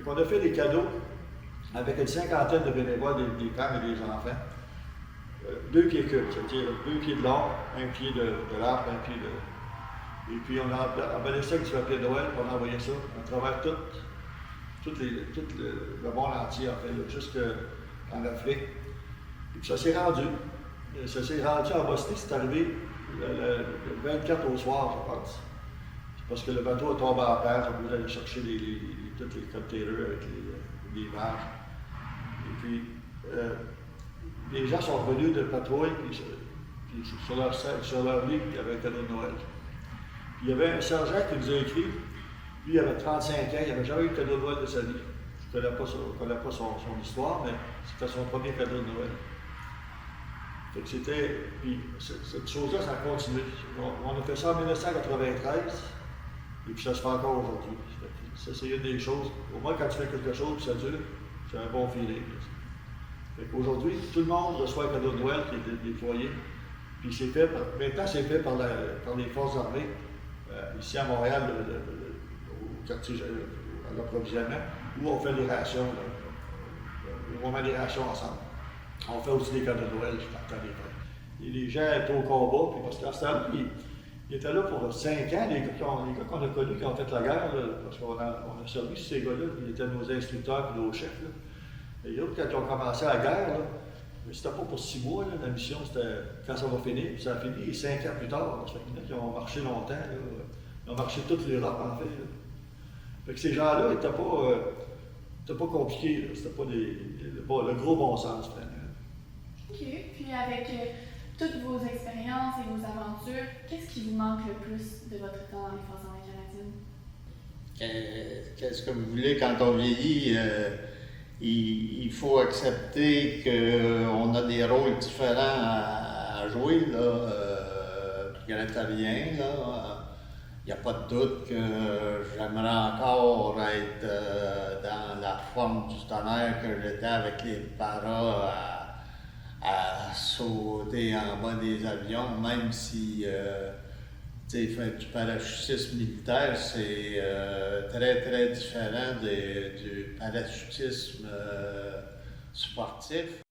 qu'on a fait des cadeaux avec une cinquantaine de bénévoles, des femmes et des enfants. 2 pieds cubes, c'est-à-dire 2 pieds de long, 1 pied de large, 1 pied de... Et puis on a emballé ça avec du papier de Noël, on a envoyé ça à travers tout le monde entier, en fait, jusqu'en Afrique. Et puis ça s'est rendu. Ça s'est rendu en Bosnie, c'est arrivé le 24 au soir, je pense. C'est parce que le bateau est tombé en mer, on voulait aller chercher tous les containers avec les vaches. Et puis, les gens sont revenus de patrouille, puis sur leur lit, il y avait un cadeau de Noël. Puis il y avait un sergent qui nous a écrit, lui il avait 35 ans, il n'avait jamais eu de cadeau de Noël de sa vie. Je ne connais pas son histoire, mais c'était son premier cadeau de Noël. Fait que c'était. Puis cette chose-là, ça a continué. On a fait ça en 1993, et puis ça se fait encore aujourd'hui. Ça, c'est une des choses. Au moins, quand tu fais quelque chose, puis ça dure, c'est un bon feeling. Fait qu'aujourd'hui, tout le monde reçoit un cadeau de Noël qui est déployé. Puis c'est fait, maintenant, c'est fait par les forces armées, ici à Montréal, au quartier, à l'approvisionnement, où on fait les rations, où on met les rations ensemble. On fait aussi des cadeaux de Noël dans les fêtes. Et les gens étaient au combat, puis parce qu'à ce temps-là, ils étaient là pour 5 ans, les gars qu'on a connus qui ont fait la guerre, là, parce qu'on a servi ces gars-là, ils étaient nos instructeurs et nos chefs. Là. Et eux, quand ils ont commencé la guerre, là, mais c'était pas pour 6 mois, là, la mission, c'était quand ça va finir, puis ça a fini 5 ans plus tard. Là, ça fait qu'ils ont marché longtemps, là, ils ont marché toute l'Europe en fait. Là. Fait que ces gens-là n'étaient pas compliqués, c'était pas le gros bon sens. Vraiment. OK. Puis avec toutes vos expériences et vos aventures, qu'est-ce qui vous manque le plus de votre temps dans les Forces armées canadiennes? Qu'est-ce que vous voulez quand on vieillit? Il faut accepter qu'on a des rôles différents à jouer. Regrette rien. Il n'y a pas de doute que j'aimerais encore être dans la forme du tonnerre que j'étais avec les paras à sauter en bas des avions, même si faire du parachutisme militaire, c'est très très différent du parachutisme sportif.